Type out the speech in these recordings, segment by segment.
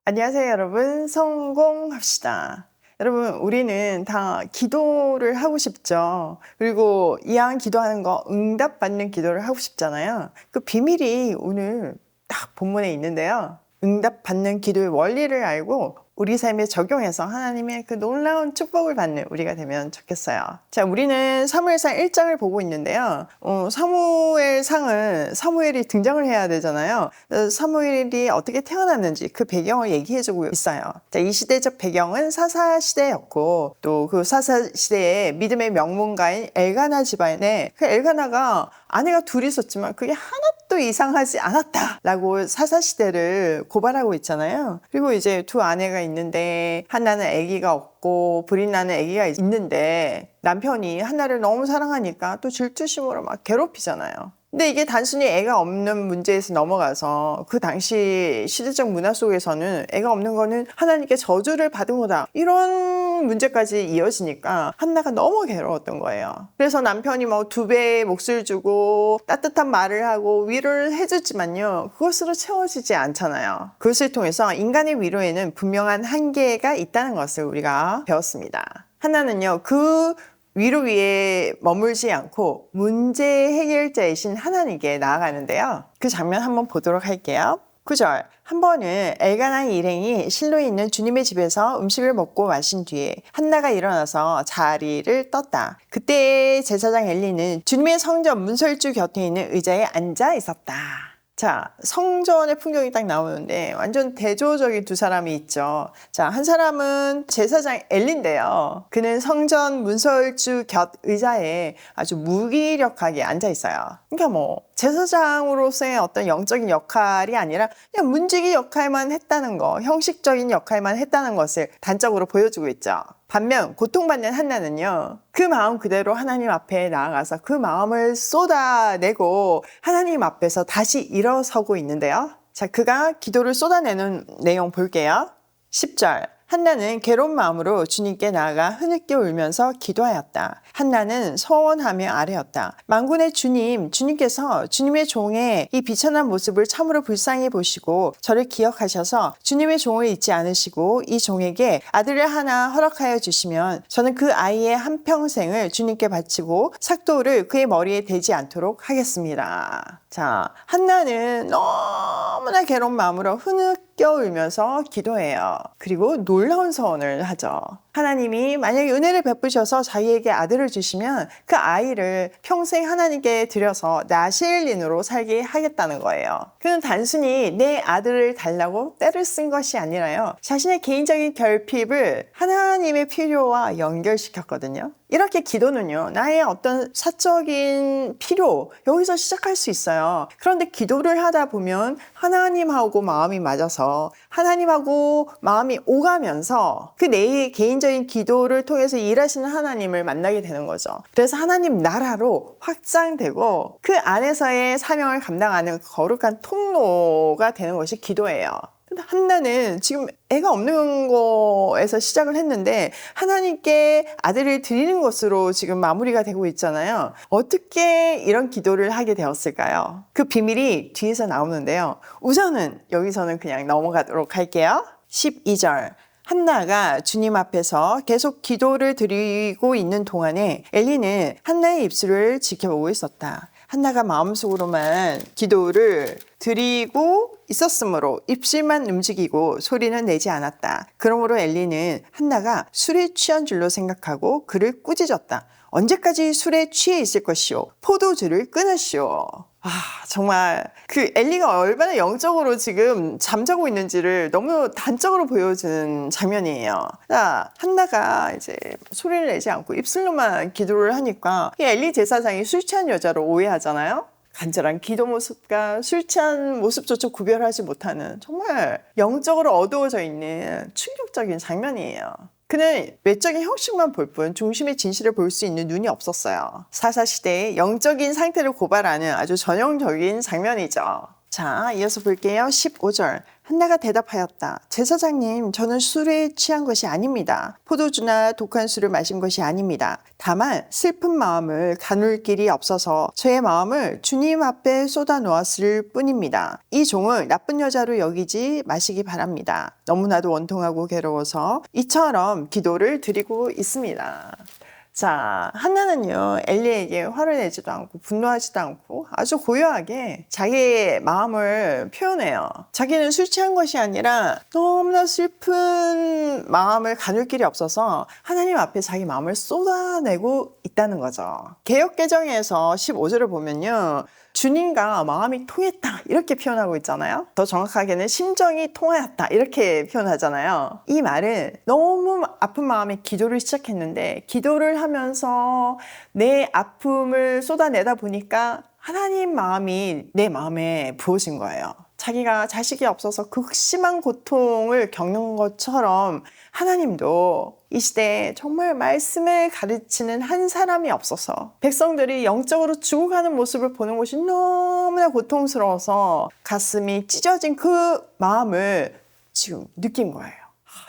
안녕하세요, 여러분. 성공합시다. 여러분, 우리는 다 기도를 하고 싶죠. 그리고 이왕 기도하는 거 응답받는 기도를 하고 싶잖아요. 그 비밀이 오늘 딱 본문에 있는데요. 응답받는 기도의 원리를 알고 우리 삶에 적용해서 하나님의 그 놀라운 축복을 받는 우리가 되면 좋겠어요. 자, 우리는 사무엘상 1장을 보고 있는데요. 사무엘상은 사무엘이 등장을 해야 되잖아요. 사무엘이 어떻게 태어났는지 그 배경을 얘기해주고 있어요. 자, 이 시대적 배경은 사사 시대였고 또 그 사사 시대에 믿음의 명문가인 엘가나 집안에 그 엘가나가 아내가 둘이 있었지만 그게 하나도 이상하지 않았다라고 사사 시대를 고발하고 있잖아요. 그리고 이제 두 아내가 있는데 하나는 아기가 없고 불이 나는 아기가 있는데 남편이 하나를 너무 사랑하니까 또 질투심으로 막 괴롭히잖아요. 근데 이게 단순히 애가 없는 문제에서 넘어가서 그 당시 시대적 문화 속에서는 애가 없는 거는 하나님께 저주를 받은 거다, 이런 문제까지 이어지니까 한나가 너무 괴로웠던 거예요. 그래서 남편이 뭐 2배의 몫을 주고 따뜻한 말을 하고 위로를 해주지만요, 그것으로 채워지지 않잖아요. 그것을 통해서 인간의 위로에는 분명한 한계가 있다는 것을 우리가 배웠습니다. 한나는요, 그 위로 위에 머물지 않고 문제 해결자이신 하나님께 나아가는데요. 그 장면 한번 보도록 할게요. 9절. 한 번은 엘가나 일행이 실로에 있는 주님의 집에서 음식을 먹고 마신 뒤에 한나가 일어나서 자리를 떴다. 그때 제사장 엘리는 주님의 성전 문설주 곁에 있는 의자에 앉아 있었다. 자, 성전의 풍경이 딱 나오는데 완전 대조적인 두 사람이 있죠. 자, 한 사람은 제사장 엘리인데요. 그는 성전 문설주 곁 의자에 아주 무기력하게 앉아 있어요. 그러니까 뭐 제사장으로서의 어떤 영적인 역할이 아니라 그냥 문지기 역할만 했다는 거, 형식적인 역할만 했다는 것을 단적으로 보여주고 있죠. 반면 고통받는 한나는요, 그 마음 그대로 하나님 앞에 나아가서 그 마음을 쏟아내고 하나님 앞에서 다시 일어서고 있는데요. 자, 그가 기도를 쏟아내는 내용 볼게요. 10절. 한나는 괴로운 마음으로 주님께 나아가 흐느껴 울면서 기도하였다. 한나는 서원하며 아뢰었다. 만군의 주님, 주님께서 주님의 종의 이 비천한 모습을 참으로 불쌍히 보시고 저를 기억하셔서 주님의 종을 잊지 않으시고 이 종에게 아들을 하나 허락하여 주시면 저는 그 아이의 한평생을 주님께 바치고 삭도를 그의 머리에 대지 않도록 하겠습니다. 자, 한나는 너무나 괴로운 마음으로 흐느껴 울면서 기도해요. 그리고 놀라운 서원을 하죠. 하나님이 만약에 은혜를 베푸셔서 자기에게 아들을 주시면 그 아이를 평생 하나님께 드려서 나실린으로 살게 하겠다는 거예요. 그는 단순히 내 아들을 달라고 떼를 쓴 것이 아니라요, 자신의 개인적인 결핍을 하나님의 필요와 연결시켰거든요. 이렇게 기도는요, 나의 어떤 사적인 필요, 여기서 시작할 수 있어요. 그런데 기도를 하다 보면 하나님하고 마음이 맞아서 하나님하고 마음이 오가면서 그 내 개인적인 기도를 통해서 일하시는 하나님을 만나게 되는 거죠. 그래서 하나님 나라로 확장되고 그 안에서의 사명을 감당하는 거룩한 통로가 되는 것이 기도예요. 근데 한나는 지금 애가 없는 거에서 시작을 했는데 하나님께 아들을 드리는 것으로 지금 마무리가 되고 있잖아요. 어떻게 이런 기도를 하게 되었을까요? 그 비밀이 뒤에서 나오는데요. 우선은 여기서는 그냥 넘어가도록 할게요. 12절. 한나가 주님 앞에서 계속 기도를 드리고 있는 동안에 엘리는 한나의 입술을 지켜보고 있었다. 한나가 마음속으로만 기도를 드리고 있었으므로 입술만 움직이고 소리는 내지 않았다. 그러므로 엘리는 한나가 술에 취한 줄로 생각하고 그를 꾸짖었다. 언제까지 술에 취해 있을 것이오? 포도주를 끊으시오. 정말 그 엘리가 얼마나 영적으로 지금 잠자고 있는지를 너무 단적으로 보여주는 장면이에요. 자, 한나가 이제 소리를 내지 않고 입술로만 기도를 하니까 엘리 제사장이 술 취한 여자로 오해하잖아요. 간절한 기도 모습과 술 취한 모습조차 구별하지 못하는 정말 영적으로 어두워져 있는 충격적인 장면이에요. 그는 외적인 형식만 볼 뿐 중심의 진실을 볼 수 있는 눈이 없었어요. 사사시대의 영적인 상태를 고발하는 아주 전형적인 장면이죠. 자, 이어서 볼게요. 15절. 한나가 대답하였다. 제사장님, 저는 술에 취한 것이 아닙니다. 포도주나 독한 술을 마신 것이 아닙니다. 다만 슬픈 마음을 가눌 길이 없어서 저의 마음을 주님 앞에 쏟아 놓았을 뿐입니다. 이 종을 나쁜 여자로 여기지 마시기 바랍니다. 너무나도 원통하고 괴로워서 이처럼 기도를 드리고 있습니다. 자, 한나는요, 엘리에게 화를 내지도 않고 분노하지도 않고 아주 고요하게 자기의 마음을 표현해요. 자기는 술 취한 것이 아니라 너무나 슬픈 마음을 가눌 길이 없어서 하나님 앞에 자기 마음을 쏟아내고 있다는 거죠. 개역개정에서 15절을 보면요, 주님과 마음이 통했다 이렇게 표현하고 있잖아요. 더 정확하게는 심정이 통하였다 이렇게 표현하잖아요. 이 말은 너무 아픈 마음에 기도를 시작했는데 기도를 하면서 내 아픔을 쏟아내다 보니까 하나님 마음이 내 마음에 부어진 거예요. 자기가 자식이 없어서 극심한 고통을 겪는 것처럼 하나님도 이 시대에 정말 말씀을 가르치는 한 사람이 없어서 백성들이 영적으로 죽어가는 모습을 보는 것이 너무나 고통스러워서 가슴이 찢어진 그 마음을 지금 느낀 거예요.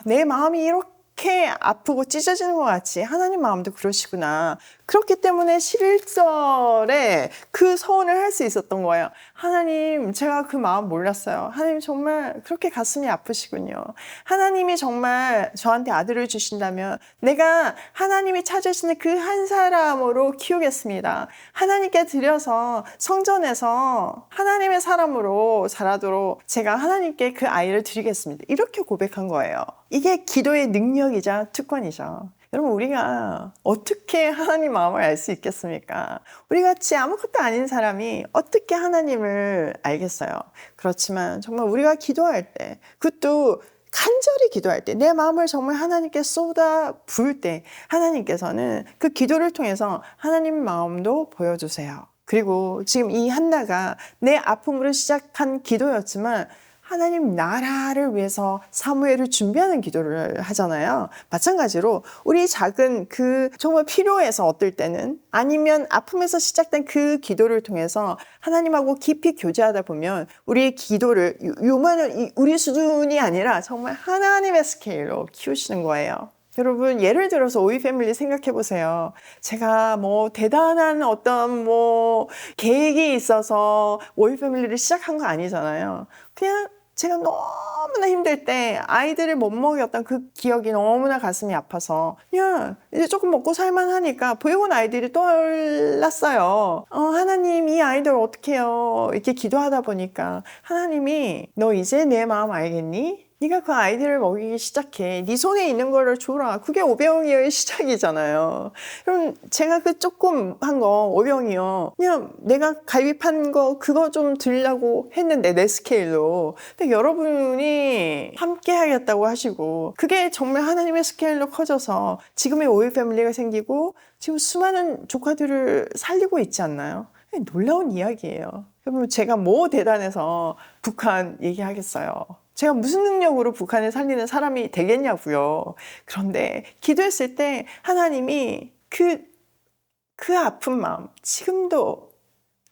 내 마음이 이렇게 아프고 찢어지는 것 같이 하나님 마음도 그러시구나. 그렇기 때문에 11절에 그 서원을 할 수 있었던 거예요. 하나님, 제가 그 마음 몰랐어요. 하나님 정말 그렇게 가슴이 아프시군요. 하나님이 정말 저한테 아들을 주신다면 내가 하나님이 찾으시는 그 한 사람으로 키우겠습니다. 하나님께 드려서 성전에서 하나님의 사람으로 자라도록 제가 하나님께 그 아이를 드리겠습니다. 이렇게 고백한 거예요. 이게 기도의 능력이자 특권이죠. 여러분, 우리가 어떻게 하나님 마음을 알 수 있겠습니까? 우리 같이 아무것도 아닌 사람이 어떻게 하나님을 알겠어요? 그렇지만 정말 우리가 기도할 때, 그것도 간절히 기도할 때, 내 마음을 정말 하나님께 쏟아 부을 때 하나님께서는 그 기도를 통해서 하나님 마음도 보여주세요. 그리고 지금 이 한나가 내 아픔으로 시작한 기도였지만 하나님 나라를 위해서 사무엘을 준비하는 기도를 하잖아요. 마찬가지로 우리 작은 그 정말 필요해서 어떨 때는 아니면 아픔에서 시작된 그 기도를 통해서 하나님하고 깊이 교제하다 보면 우리의 기도를 요만한 우리 수준이 아니라 정말 하나님의 스케일로 키우시는 거예요. 여러분, 예를 들어서 오이 패밀리 생각해 보세요. 제가 뭐 대단한 어떤 뭐 계획이 있어서 오이 패밀리를 시작한 거 아니잖아요. 그냥 제가 너무나 힘들 때 아이들을 못 먹였던 그 기억이 너무나 가슴이 아파서 그냥 이제 조금 먹고 살만하니까 보육원 아이들이 떠올랐어요. 하나님, 이 아이들 어떡해요? 이렇게 기도하다 보니까 하나님이 너 이제 내 마음 알겠니? 네가 그 아이들을 먹이기 시작해. 네 손에 있는 거를 줘라. 그게 오병이어의 시작이잖아요. 그럼 제가 그 조금 한 거 오병이어 그냥 내가 갈비판 거 그거 좀 드리려고 했는데 내 스케일로. 근데 여러분이 함께 하겠다고 하시고 그게 정말 하나님의 스케일로 커져서 지금의 오일 패밀리가 생기고 지금 수많은 조카들을 살리고 있지 않나요? 놀라운 이야기예요. 여러분, 제가 뭐 대단해서 북한 얘기하겠어요. 제가 무슨 능력으로 북한을 살리는 사람이 되겠냐고요. 그런데 기도했을 때 하나님이 그 아픈 마음, 지금도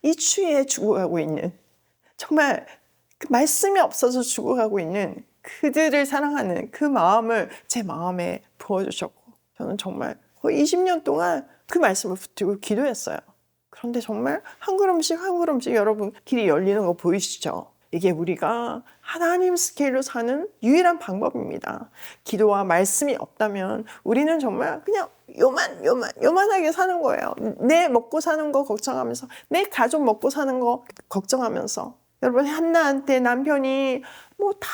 이 추위에 죽어가고 있는, 정말 그 말씀이 없어서 죽어가고 있는 그들을 사랑하는 그 마음을 제 마음에 부어주셨고, 저는 정말 거의 20년 동안 그 말씀을 붙들고 기도했어요. 그런데 정말 한 걸음씩 한 걸음씩 여러분 길이 열리는 거 보이시죠? 이게 우리가 하나님 스케일로 사는 유일한 방법입니다. 기도와 말씀이 없다면 우리는 정말 그냥 요만하게 사는 거예요. 내 먹고 사는 거 걱정하면서, 내 가족 먹고 사는 거 걱정하면서. 여러분, 한나한테 남편이 뭐 다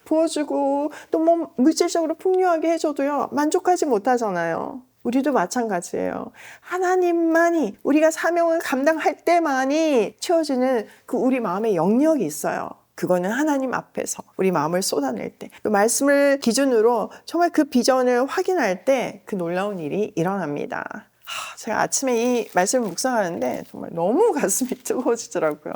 부어주고 또 뭐 물질적으로 풍요하게 해줘도요, 만족하지 못하잖아요. 우리도 마찬가지예요. 하나님만이, 우리가 사명을 감당할 때만이 채워지는 그 우리 마음의 영역이 있어요. 그거는 하나님 앞에서 우리 마음을 쏟아낼 때, 그 말씀을 기준으로 정말 그 비전을 확인할 때 그 놀라운 일이 일어납니다. 제가 아침에 이 말씀을 묵상하는데 정말 너무 가슴이 뜨거워지더라고요.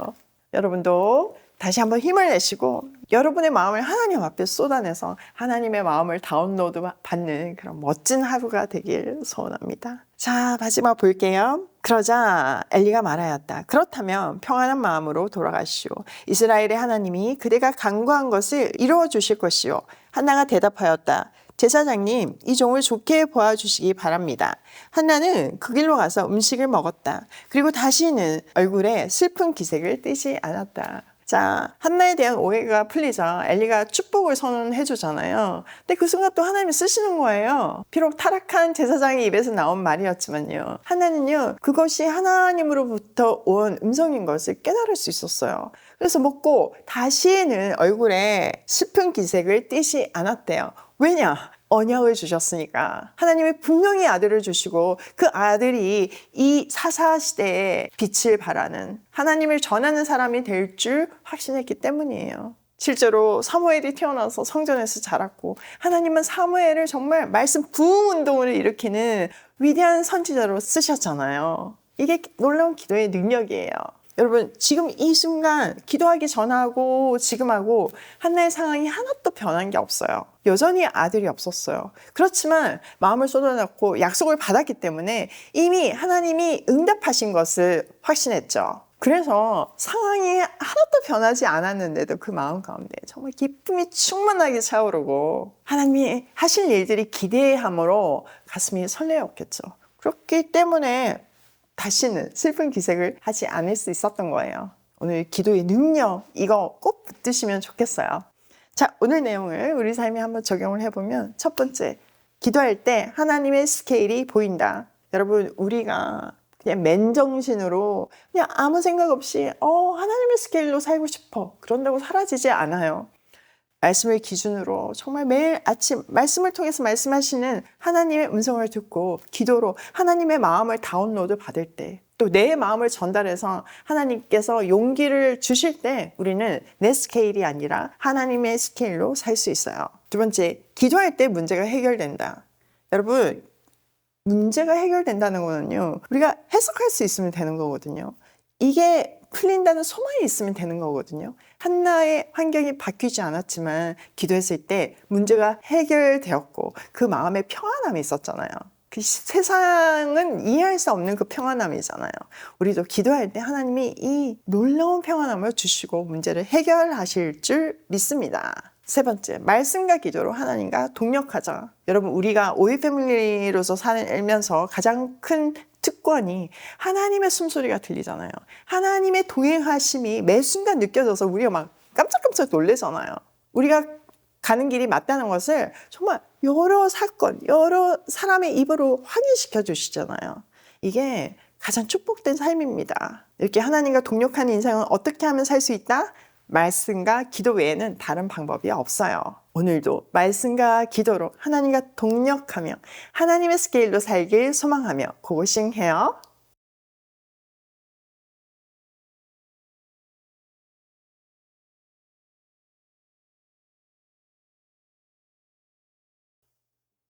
여러분도 다시 한번 힘을 내시고 여러분의 마음을 하나님 앞에 쏟아내서 하나님의 마음을 다운로드 받는 그런 멋진 하루가 되길 소원합니다. 자, 마지막 볼게요. 그러자 엘리가 말하였다. 그렇다면 평안한 마음으로 돌아가시오. 이스라엘의 하나님이 그대가 간구한 것을 이루어 주실 것이오. 한나가 대답하였다. 제사장님, 이 종을 좋게 보아주시기 바랍니다. 한나는 그 길로 가서 음식을 먹었다. 그리고 다시는 얼굴에 슬픈 기색을 띠지 않았다. 자, 한나에 대한 오해가 풀리자 엘리가 축복을 선언해 주잖아요. 근데 그 순간 또 하나님이 쓰시는 거예요. 비록 타락한 제사장의 입에서 나온 말이었지만요. 한나는요, 그것이 하나님으로부터 온 음성인 것을 깨달을 수 있었어요. 그래서 먹고 다시는 얼굴에 슬픈 기색을 띠지 않았대요. 왜냐? 언약을 주셨으니까. 하나님이 분명히 아들을 주시고 그 아들이 이 사사시대에 빛을 발하는 하나님을 전하는 사람이 될 줄 확신했기 때문이에요. 실제로 사무엘이 태어나서 성전에서 자랐고 하나님은 사무엘을 정말 말씀 부흥 운동을 일으키는 위대한 선지자로 쓰셨잖아요. 이게 놀라운 기도의 능력이에요. 여러분, 지금 이 순간 기도하기 전하고 지금하고 한나의 상황이 하나도 변한 게 없어요. 여전히 아들이 없었어요. 그렇지만 마음을 쏟아놓고 약속을 받았기 때문에 이미 하나님이 응답하신 것을 확신했죠. 그래서 상황이 하나도 변하지 않았는데도 그 마음 가운데 정말 기쁨이 충만하게 차오르고 하나님이 하실 일들이 기대함으로 가슴이 설레었겠죠. 그렇기 때문에 다시는 슬픈 기색을 하지 않을 수 있었던 거예요. 오늘 기도의 능력, 이거 꼭 붙드시면 좋겠어요. 자, 오늘 내용을 우리 삶에 한번 적용을 해보면 첫 번째, 기도할 때 하나님의 스케일이 보인다. 여러분, 우리가 그냥 맨정신으로 그냥 아무 생각 없이 하나님의 스케일로 살고 싶어. 그런다고 사라지지 않아요. 말씀을 기준으로 정말 매일 아침 말씀을 통해서 말씀하시는 하나님의 음성을 듣고 기도로 하나님의 마음을 다운로드 받을 때 또 내 마음을 전달해서 하나님께서 용기를 주실 때 우리는 내 스케일이 아니라 하나님의 스케일로 살 수 있어요. 두 번째, 기도할 때 문제가 해결된다. 여러분, 문제가 해결된다는 거는요, 우리가 해석할 수 있으면 되는 거거든요. 이게 풀린다는 소망이 있으면 되는 거거든요. 한나의 환경이 바뀌지 않았지만 기도했을 때 문제가 해결되었고 그 마음에 평안함이 있었잖아요. 그 세상은 이해할 수 없는 그 평안함이잖아요. 우리도 기도할 때 하나님이 이 놀라운 평안함을 주시고 문제를 해결하실 줄 믿습니다. 세 번째, 말씀과 기도로 하나님과 동력하자. 여러분, 우리가 오이 패밀리로서 살면서 가장 큰 특권이 하나님의 숨소리가 들리잖아요. 하나님의 동행하심이 매 순간 느껴져서 우리가 막 깜짝깜짝 놀라잖아요. 우리가 가는 길이 맞다는 것을 정말 여러 사건, 여러 사람의 입으로 확인시켜 주시잖아요. 이게 가장 축복된 삶입니다. 이렇게 하나님과 동력하는 인생은 어떻게 하면 살 수 있다? 말씀과 기도 외에는 다른 방법이 없어요. 오늘도 말씀과 기도로 하나님과 동력하며 하나님의 스케일로 살길 소망하며 고고싱해요.